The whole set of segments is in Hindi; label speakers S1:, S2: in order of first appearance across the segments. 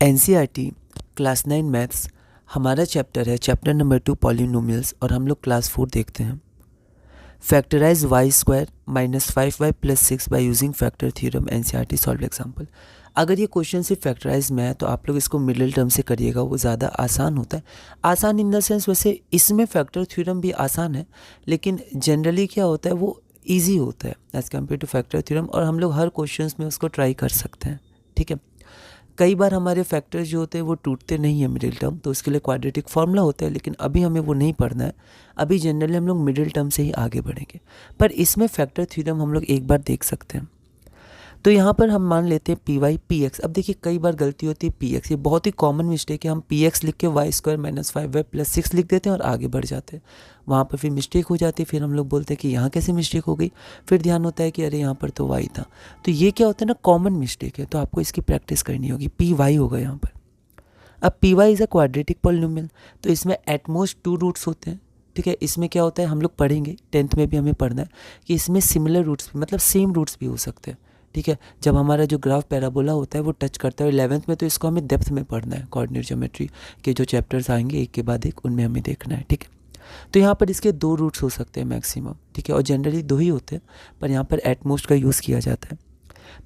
S1: एनसीईआरटी क्लास 9 मैथ्स हमारा चैप्टर है, चैप्टर नंबर 2 पॉलिनोमियल्स, और हम लोग क्लास 4 देखते हैं। Factorise y square minus 5y plus 6 by using factor theorem NCERT solve example. अगर ये क्वेश्चन सिर्फ फैक्टराइज में है तो आप लोग इसको मिडिल टर्म से करिएगा, वो ज़्यादा आसान होता है। आसान इन द सेंस, वैसे इसमें फैक्टर थ्योरम भी आसान है, लेकिन जनरली क्या होता है वो ईजी होता है as compare two factor theorem, और हम लोग हर क्वेश्चन में उसको ट्राई कर सकते हैं। ठीक है, कई बार हमारे फैक्टर्स जो होते हैं वो टूटते नहीं हैं मिडिल टर्म, तो उसके लिए क्वाड्रेटिक फार्मूला होता है, लेकिन अभी हमें वो नहीं पढ़ना है। अभी जनरली हम लोग मिडिल टर्म से ही आगे बढ़ेंगे, पर इसमें फैक्टर थ्योरम हम लोग एक बार देख सकते हैं। तो यहाँ पर हम मान लेते हैं पी वाई पी एक्स। अब देखिए कई बार गलती होती है पी एक्स, ये बहुत ही कॉमन मिस्टेक है। हम पी एक्स लिख के Y square minus 5y plus 6 लिख देते हैं और आगे बढ़ जाते हैं, वहाँ पर फिर मिस्टेक हो जाती है। फिर हम लोग बोलते हैं कि यहाँ कैसे मिस्टेक हो गई, फिर ध्यान होता है कि अरे यहाँ पर तो वाई था। तो ये क्या होता है ना, कॉमन मिस्टेक है, तो आपको इसकी प्रैक्टिस करनी होगी। पी वाई होगा यहाँ पर। अब P Y is a quadratic polynomial, तो इसमें एटमोस्ट 2 रूट्स होते हैं। ठीक है, इसमें क्या होता है हम लोग पढ़ेंगे, 10th में भी हमें पढ़ना है कि इसमें सिमिलर रूट्स भी, मतलब सेम रूट्स भी हो सकते हैं। ठीक है, जब हमारा जो ग्राफ पैराबोला होता है वो टच करता है। 11th में तो इसको हमें डेप्थ में पढ़ना है, कोऑर्डिनेट ज्योमेट्री के जो चैप्टर्स आएंगे एक के बाद एक, उनमें हमें देखना है। ठीक है, तो यहाँ पर इसके 2 रूट्स हो सकते हैं मैक्सिमम। ठीक है, और जनरली 2 ही होते हैं, पर यहाँ पर एटमोस्ट का यूज़ किया जाता है।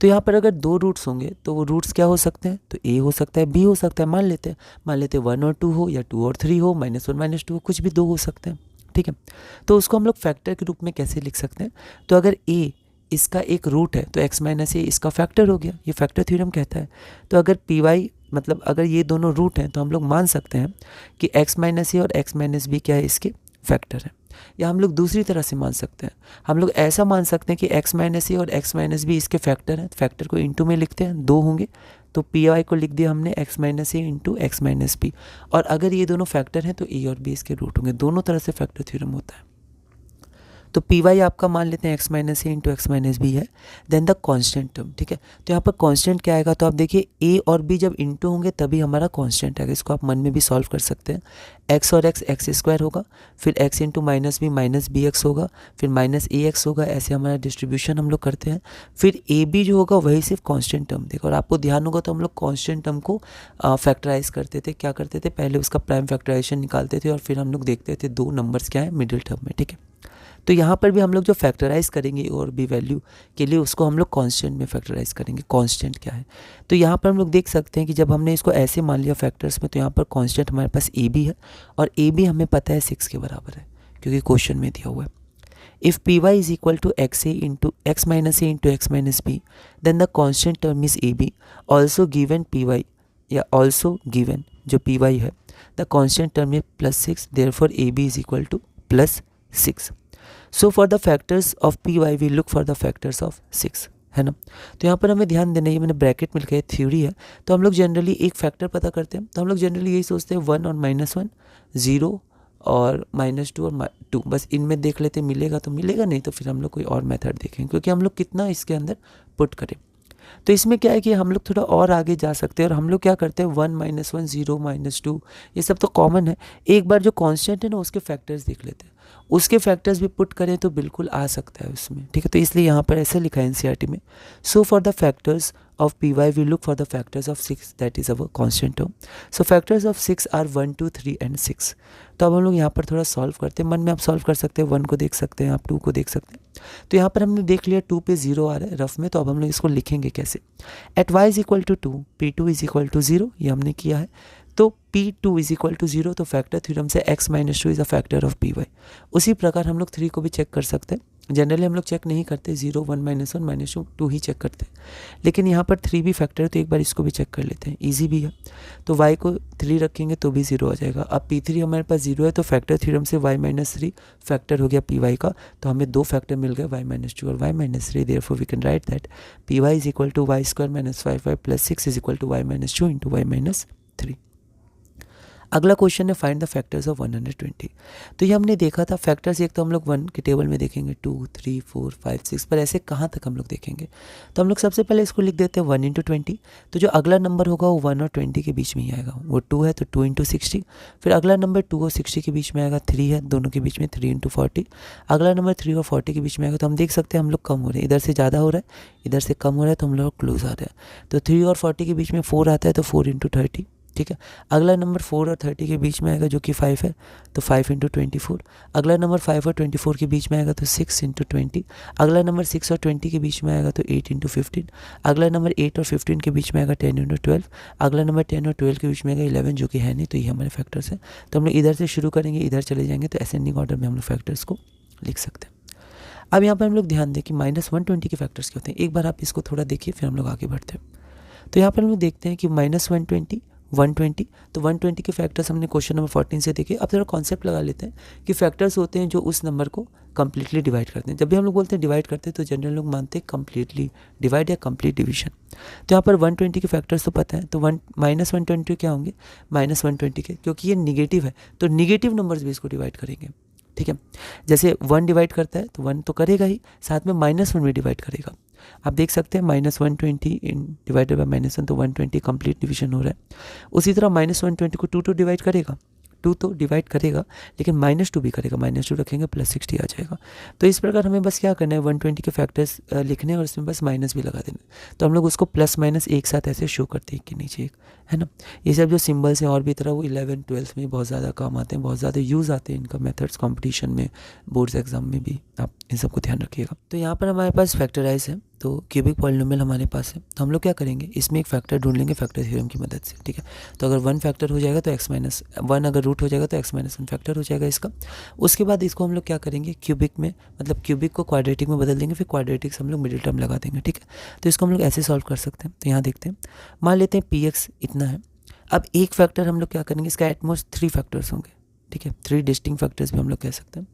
S1: तो यहाँ पर अगर 2 रूट्स होंगे तो वो रूट्स क्या हो सकते हैं, तो ए हो सकता है, बी हो सकता है। मान लेते हैं 1 और 2 हो, या 2 और 3 हो, -1 -2 हो, कुछ भी 2 हो सकते हैं। ठीक है, तो उसको हम लोग फैक्टर के रूप में कैसे लिख सकते हैं, तो अगर ए इसका एक रूट है तो x माइनस ए इसका फैक्टर हो गया, ये फैक्टर थ्योरम कहता है। तो अगर पी वाई मतलब अगर ये दोनों रूट हैं तो हम लोग मान सकते हैं कि x माइनस ए और x माइनस बी क्या है, इसके फैक्टर है। या हम लोग दूसरी तरह से मान सकते हैं, हम लोग ऐसा मान सकते हैं कि x माइनस ए और x माइनस बी इसके फैक्टर हैं। फैक्टर को इंटू में लिखते हैं, 2 होंगे, तो पी वाई को लिख दिया हमने x minus A into X minus B. और अगर ये दोनों फैक्टर हैं तो ए और बी इसके रूट होंगे। दोनों तरह से फैक्टर थ्योरम होता है। तो पी वाई आपका मान लेते हैं x minus A into X minus B है, देन द कांस्टेंट टर्म। ठीक है, तो यहाँ पर कांस्टेंट क्या आएगा, तो आप देखिए a और b जब इंटू होंगे तभी हमारा कांस्टेंट आएगा। इसको आप मन में भी सॉल्व कर सकते हैं। x और x एक्स स्क्वायर होगा, फिर x into minus B minus B X होगा, फिर माइनस ए एक्स होगा। ऐसे हमारा डिस्ट्रीब्यूशन हम लोग करते हैं। फिर ए बी जो होगा वही सिर्फ कांस्टेंट टर्म देगा। और आपको ध्यान होगा तो हम लोग कांस्टेंट टर्म को फैक्टराइज करते थे। क्या करते थे, पहले उसका प्राइम फैक्टराइजेशन निकालते थे और फिर हम लोग देखते थे 2 नंबर्स क्या है मिडिल टर्म में। ठीक है, तो यहाँ पर भी हम लोग जो फैक्टराइज करेंगे और बी वैल्यू के लिए उसको हम लोग कांस्टेंट में फैक्टराइज करेंगे। कांस्टेंट क्या है, तो यहाँ पर हम लोग देख सकते हैं कि जब हमने इसको ऐसे मान लिया फैक्टर्स में, तो यहाँ पर कांस्टेंट हमारे पास ए बी है, और ए बी हमें पता है 6 के बराबर है क्योंकि क्वेश्चन में दिया हुआ है। If P Y is equal to X A into X minus A into X minus B, then the constant term is A B. Also given P Y, या ऑल्सो गिवन जो पी वाई है, the constant term is +6, therefore A B is equal to +6। So for the factors of P Y we look for the factors of 6, है ना। तो यहाँ पर हमें ध्यान देना, ये मैंने ब्रैकेट में लिखा है, थ्योरी है। तो हम लोग जनरली एक फैक्टर पता करते हैं, तो हम लोग जनरली यही सोचते हैं 1 और -1, 0 और -2 और 2, बस इनमें देख लेते हैं, मिलेगा तो मिलेगा, नहीं तो फिर हम लोग कोई और मेथड देखेंगे, क्योंकि हम लोग कितना इसके अंदर पुट करें। तो इसमें क्या है कि हम लोग थोड़ा और आगे जा सकते हैं, और हम लोग क्या करते हैं 1 -1 0 -2 ये सब तो कॉमन है। एक बार जो कांस्टेंट है ना उसके फैक्टर्स देख लेते हैं, उसके फैक्टर्स भी पुट करें तो बिल्कुल आ सकता है उसमें। ठीक है, तो इसलिए यहाँ पर ऐसे लिखा है एनसीईआरटी में, so for the factors of P Y we look for the factors of 6, that is our constant term. So factors of 6 are 1 2 3 and 6। तो अब हम लोग यहाँ पर थोड़ा सॉल्व करते हैं, मन में आप सॉल्व कर सकते हैं, 1 को देख सकते हैं, आप 2 को देख सकते हैं। तो यहाँ पर हमने देख लिया 2 पे 0 आ रहा है रफ में, तो अब हम लोग इसको लिखेंगे कैसे। At y is equal to 2, p2 is equal to 0, ये हमने किया है। तो p2 इज इक्वल टू 0, तो फैक्टर थ्योरम से x minus 2 is a factor of py। उसी प्रकार हम लोग 3 को भी चेक कर सकते हैं। जनरली हम लोग चेक नहीं करते, 0 1 -1 -2 2 ही चेक करते हैं, लेकिन यहाँ पर 3 भी फैक्टर है, तो एक बार इसको भी चेक कर लेते हैं, ईजी भी है। तो y को 3 रखेंगे तो भी 0 आ जाएगा। अब p3 हमारे पास 0 है, तो फैक्टर थ्योरम से y माइनस 3 फैक्टर हो गया py का, तो हमें 2 फैक्टर मिल गए, y माइनस 2 और y minus 3। Therefore we can write that py is equal to y square minus 5y plus 6 is equal to y minus 2 into y minus 3। अगला क्वेश्चन है फाइंड द फैक्टर्स ऑफ 120। तो ये हमने देखा था फैक्टर्स, एक तो हम लोग 1 के टेबल में देखेंगे, 2, 3, 4, 5, 6, पर ऐसे कहाँ तक हम लोग देखेंगे। तो हम लोग सबसे पहले इसको लिख देते हैं 1 इंटू 20। तो जो अगला नंबर होगा वो 1 और 20 के बीच में ही आएगा, वो 2 है तो 2 इंटू 60। फिर अगला नंबर 2 और 60 के बीच में आएगा, 3 है दोनों के बीच में, 3 इंटू 40। अगला नंबर 3 और 40 के बीच में आएगा। तो हम देख सकते हैं हम लोग कम हो रहे हैं, इधर से ज़्यादा हो रहा है, इधर से कम हो रहा है, तो हम लोग क्लोज आ रहे हैं। तो 3 और 40 के बीच में 4 आता है, तो 4 इंटू 30, ठीक है। अगला नंबर 4 और 30 के बीच में आएगा जो कि 5 है, तो 5 इंटू 24। अगला नंबर 5 और 24 के बीच में आएगा तो 6 इंटू 20। अगला नंबर 6 और 20 के बीच में आएगा तो 8 इंटू 15। अगला नंबर 8 और 15 के बीच में आएगा 10 इंटू 12। अगला नंबर 10 और 12 के बीच में आएगा 11, जो कि है नहीं, तो ये हमारे फैक्टर्स हैं। तो हम लोग इधर से शुरू करेंगे, इधर चले जाएंगे, तो असेंडिंग ऑर्डर में हम लोग फैक्टर्स को लिख सकते हैं। अब यहाँ पर हम लोग ध्यान दें कि -120 के फैक्टर्स क्या होते हैं। एक बार आप इसको थोड़ा देखिए, फिर हम लोग आगे बढ़ते हैं। तो यहाँ पर हम लोग देखते हैं कि -120, 120, तो 120 के फैक्टर्स हमने क्वेश्चन नंबर 14 से देखे। अब थोड़ा कॉन्सेप्ट लगा लेते हैं कि फैक्टर्स होते हैं जो उस नंबर को कंप्लीटली डिवाइड करते हैं। जब भी हम लोग बोलते हैं डिवाइड करते हैं तो जनरल लोग मानते हैं कंप्लीटली डिवाइड या कंप्लीट डिवीजन। तो यहाँ पर 120 के फैक्टर्स तो पता है, तो -120 क्या होंगे, -120 के, क्योंकि ये निगेटिव है तो निगेटिव नंबर्स भी इसको डिवाइड करेंगे, ठीक है। जैसे 1 डिवाइड करता है तो 1 तो करेगा ही, साथ में -1 भी डिवाइड करेगा। आप देख सकते हैं -120 डिवाइडेड बाय -1, तो 120 कंप्लीट डिवीजन हो रहा है। उसी तरह -120 को 2 तो डिवाइड करेगा, 2 तो डिवाइड करेगा, लेकिन -2 भी करेगा, -2 रखेंगे प्लस 60 आ जाएगा। तो इस प्रकार हमें बस क्या करना है, 120 के फैक्टर्स लिखने और इसमें बस माइनस भी लगा देना। तो हम लोग उसको प्लस माइनस एक साथ ऐसे शो करते हैं, एक के नीचे एक, है ना। ये सब जो सिंबल्स हैं और भी तरह वो 11, 12 में बहुत ज़्यादा काम आते हैं, बहुत ज़्यादा यूज़ आते हैं इनका मेथड्स कॉम्पिटिशन में, बोर्ड्स एग्जाम में भी, आप इन सबको ध्यान रखिएगा। तो यहाँ पर हमारे पास फैक्टराइज है, तो क्यूबिक पॉलिनोमियल हमारे पास है। तो हम लोग क्या करेंगे, इसमें एक फैक्टर ढूंढ लेंगे फैक्टर थ्योरम की मदद से, ठीक है। तो अगर 1 फैक्टर हो जाएगा तो x-1 अगर रूट हो जाएगा तो x-1 फैक्टर हो जाएगा इसका। उसके बाद इसको हम लोग क्या करेंगे, क्यूबिक में, मतलब क्यूबिक को क्वाड्रेटिक में बदल देंगे, फिर क्वाड्रेटिक से हम लोग मिडिल टर्म लगा देंगे, ठीक है। तो इसको हम लोग ऐसे सॉल्व कर सकते हैं। तो यहाँ देखते हैं, मान लेते हैं px इतना है। अब एक फैक्टर हम लोग क्या करेंगे, इसका एटमोस्ट 3 फैक्टर्स होंगे, ठीक है, 3 डिस्टिंक्ट फैक्टर्स भी हम लोग कह सकते हैं।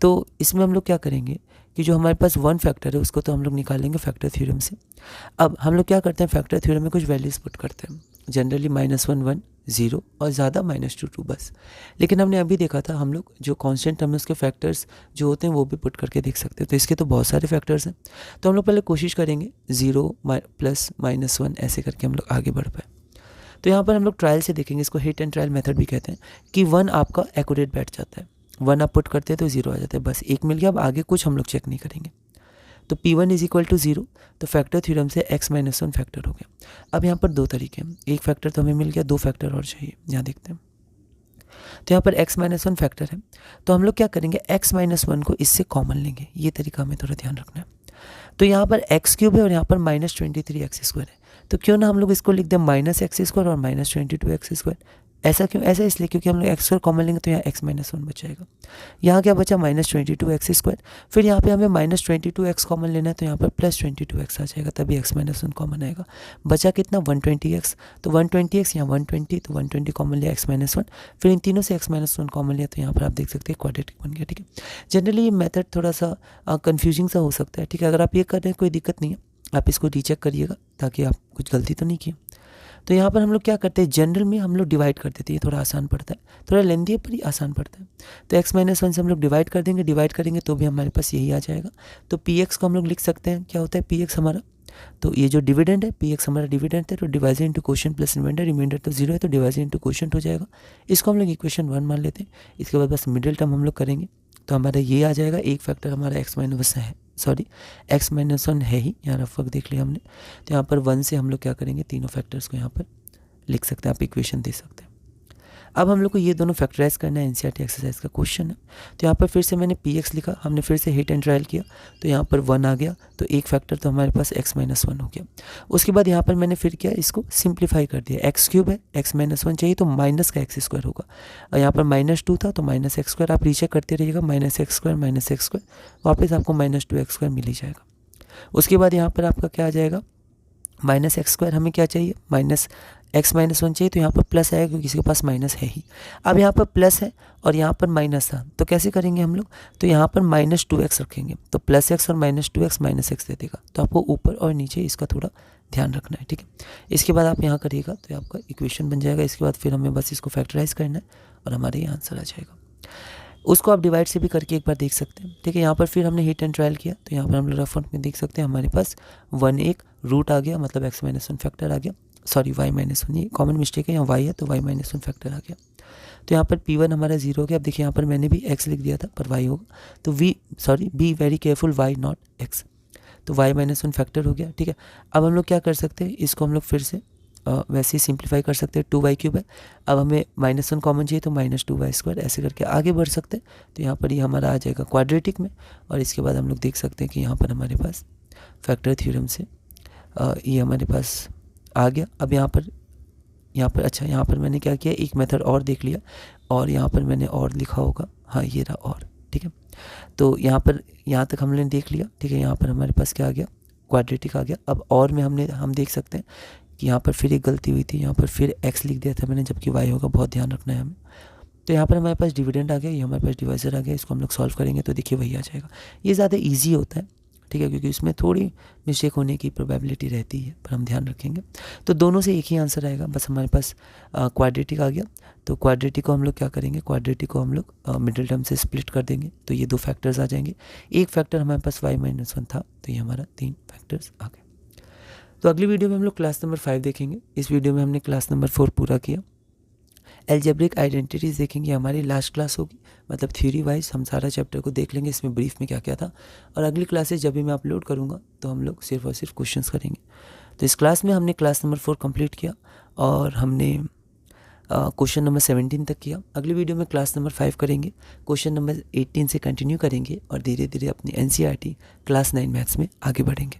S1: तो इसमें हम लोग क्या करेंगे कि जो हमारे पास 1 फैक्टर है उसको तो हम लोग निकालेंगे फैक्टर थ्योरम से। अब हम लोग क्या करते हैं, फैक्टर थ्योरम में कुछ वैल्यूज पुट करते हैं, जनरली -1 1 0 और ज़्यादा -2 2 बस। लेकिन हमने अभी देखा था हम लोग जो कांस्टेंट टर्म है उसके फैक्टर्स जो होते हैं वो भी पुट करके देख सकते हैं। तो इसके तो बहुत सारे फैक्टर्स हैं, तो हम लोग पहले कोशिश करेंगे 0 प्लस -1 ऐसे करके हम लोग आगे बढ़ पाए। तो यहाँ पर हम लोग ट्रायल से देखेंगे, इसको हिट एंड ट्रायल मेथड भी कहते हैं, कि 1 आपका एक्यूरेट बैठ जाता है, 1 आप पुट करते हैं तो 0 आ जाता है, बस एक मिल गया। अब आगे कुछ हम लोग चेक नहीं करेंगे। तो P1 = 0, तो फैक्टर थ्योरम से x-1 फैक्टर हो गया। अब यहाँ पर 2 तरीके हैं, एक फैक्टर तो हमें मिल गया, 2 फैक्टर और चाहिए, यहाँ देखते हैं। तो यहाँ पर x-1 फैक्टर है, तो हम लोग क्या करेंगे, x-1 को इससे कॉमन लेंगे, ये तरीका हमें थोड़ा ध्यान रखना है। तो यहाँ पर x³ है और यहाँ पर -23x² है, तो क्यों ना हम लोग इसको लिख दें -x² और -22x²। ऐसा क्यों, ऐसा इसलिए क्योंकि हम लोग x² कॉमन लेंगे तो यहाँ x-1 बचाएगा। यहाँ क्या बचा, -22x²। फिर यहाँ पे हमें -22x कॉमन लेना है, तो यहाँ पर +22x आ जाएगा, तभी x-1 कॉमन आएगा। बचा कितना, 120x, तो 120x यहाँ 120, तो 120 कॉमन लिया, x-1। फिर इन तीनों से x-1 कॉमन लिया, तो यहाँ पर आप देख सकते हैं क्वाड्रेटिक बन गया, ठीक है। जनरली ये मेथड थोड़ा सा कन्फ्यूजिंग सा हो सकता है, ठीक है। अगर आप ये कर रहे हैं कोई दिक्कत नहीं है, आप इसको रीचेक करिएगा ताकि आप कुछ गलती तो नहीं किए। तो यहाँ पर हम लोग क्या करते हैं, जनरल में हम लोग डिवाइड कर देते हैं, ये थोड़ा आसान पड़ता है, थोड़ा लेंदी है पर ही आसान पड़ता है। तो x-1 से हम लोग डिवाइड कर देंगे, डिवाइड करेंगे तो भी हमारे पास यही आ जाएगा। तो px को हम लोग लिख सकते हैं, क्या होता है px हमारा, तो ये जो डिविडेंड है px हमारा डिविडेंड है, तो divided into quotient plus remainder, remainder तो 0 है तो डिवाइडेड इनटू क्वोशिएंट हो जाएगा। इसको हम लोग इक्वेशन 1 मान लेते हैं। इसके बाद बस मिडिल टर्म हम लोग करेंगे, तो हमारा ये आ जाएगा, एक फैक्टर हमारा x-1 है, x-1 है ही, यहाँ रफ वर्क देख लिया हमने। तो यहाँ पर 1 से हम लोग क्या करेंगे, तीनों फैक्टर्स को यहाँ पर लिख सकते हैं, आप इक्वेशन दे सकते हैं। अब हम लोग को ये दोनों फैक्टराइज करना है, एनसीईआरटी एक्सरसाइज का क्वेश्चन है। तो यहाँ पर फिर से मैंने px लिखा, हमने फिर से हिट एंड ट्रायल किया, तो यहाँ पर 1 आ गया, तो एक फैक्टर तो हमारे पास x-1 हो गया। उसके बाद यहाँ पर मैंने फिर क्या, इसको सिंप्लीफाई कर दिया, x³ है, x-1 चाहिए तो माइनस का x² होगा, और यहाँ पर -2 था तो -x², आप रीचेक करते रहिएगा, -x², वापस आपको -2x² मिल ही जाएगा। उसके बाद यहाँ पर आपका क्या आ जाएगा, माइनस एक्स स्क्वायर हमें क्या चाहिए, माइनस एक्स माइनस वन चाहिए, तो यहाँ पर प्लस आएगा क्योंकि किसी के पास माइनस है ही। अब यहाँ पर प्लस है और यहाँ पर माइनस था, तो कैसे करेंगे हम लोग, तो यहाँ पर माइनस टू एक्स रखेंगे, तो प्लस एक्स और minus two X minus X दे देगा। तो आपको ऊपर और नीचे इसका थोड़ा ध्यान रखना है, ठीक है। इसके बाद आप यहाँ करिएगा तो आपका इक्वेशन बन जाएगा। इसके बाद फिर हमें बस इसको फैक्टराइज करना है और हमारे ये आंसर आ जाएगा। उसको आप डिवाइड से भी करके एक बार देख सकते हैं, ठीक है। यहाँ पर फिर हमने हिट एंड ट्रायल किया, तो यहाँ पर हम लोग रफ में देख सकते हैं हमारे पास 1 एक रूट आ गया, मतलब x माइनस वन फैक्टर आ गया, सॉरी y माइनस वन, ये कॉमन मिस्टेक है, यहाँ y है तो y माइनस वन फैक्टर आ गया। तो यहाँ पर P1 हमारा 0 हो गया। अब देखिए यहाँ पर मैंने भी x लिख दिया था पर y होगा, तो be very careful, y not x, तो y माइनस वन फैक्टर हो गया, ठीक है। अब हम लोग क्या कर सकते हैं, इसको हम लोग फिर से वैसे ही सिंप्लीफाई कर सकते हैं, 2y क्यूब है। अब हमें माइनस वन कॉमन चाहिए तो माइनस 2y स्क्वायर, ऐसे करके आगे बढ़ सकते हैं। तो यहाँ पर ये हमारा आ जाएगा क्वाड्रेटिक में, और इसके बाद हम लोग देख सकते हैं कि यहाँ पर हमारे पास फैक्टर थ्योरम से ये हमारे पास आ गया। अब यहाँ पर अच्छा, यहाँ पर मैंने क्या किया, एक मेथड और देख लिया, और यहाँ पर मैंने और लिखा होगा, हाँ ये रहा और, ठीक है। तो यहाँ तक हमने देख लिया, ठीक है। यहाँ पर हमारे पास क्या आ गया, क्वाड्रेटिक आ गया। अब और में हम देख सकते हैं कि यहाँ पर फिर एक गलती हुई थी, यहाँ पर फिर x लिख दिया था मैंने, जबकि y होगा, बहुत ध्यान रखना है हमें। तो यहाँ पर हमारे पास डिविडेंड आ गया, ये हमारे पास डिवाइजर आ गया, इसको हम लोग सॉल्व करेंगे तो देखिए वही आ जाएगा। ये ज़्यादा ईजी होता है, ठीक है, क्योंकि इसमें थोड़ी मिस्टेक होने की प्रोबेबिलिटी रहती है, पर हम ध्यान रखेंगे। तो दोनों से एक ही आंसर आएगा, बस हमारे पास क्वाड्रेटिक आ गया। तो क्वाड्रेटिक को हम लोग क्या करेंगे, क्वाड्रेटिक को हम लोग मिडिल टर्म से स्प्लिट कर देंगे, तो ये 2 फैक्टर्स आ जाएंगे। एक फैक्टर हमारे पास y माइनस वन था, तो ये हमारा 3 फैक्टर्स आ गए। तो अगली वीडियो में हम लोग क्लास नंबर 5 देखेंगे। इस वीडियो में हमने क्लास नंबर 4 पूरा किया। एल्जेब्रिक आइडेंटिटीज़ देखेंगे, हमारी लास्ट क्लास होगी, मतलब थ्योरी वाइज हम सारा चैप्टर को देख लेंगे, इसमें ब्रीफ में क्या क्या था। और अगली क्लासेस जब भी मैं अपलोड करूँगा तो हम लोग सिर्फ और सिर्फ क्वेश्चंस करेंगे। तो इस क्लास में हमने क्लास नंबर 4 कंप्लीट किया और हमने क्वेश्चन नंबर 17 तक किया। अगली वीडियो में क्लास नंबर 5 करेंगे, क्वेश्चन नंबर 18 से कंटिन्यू करेंगे और धीरे धीरे अपनी NCERT क्लास 9 मैथ्स में आगे बढ़ेंगे।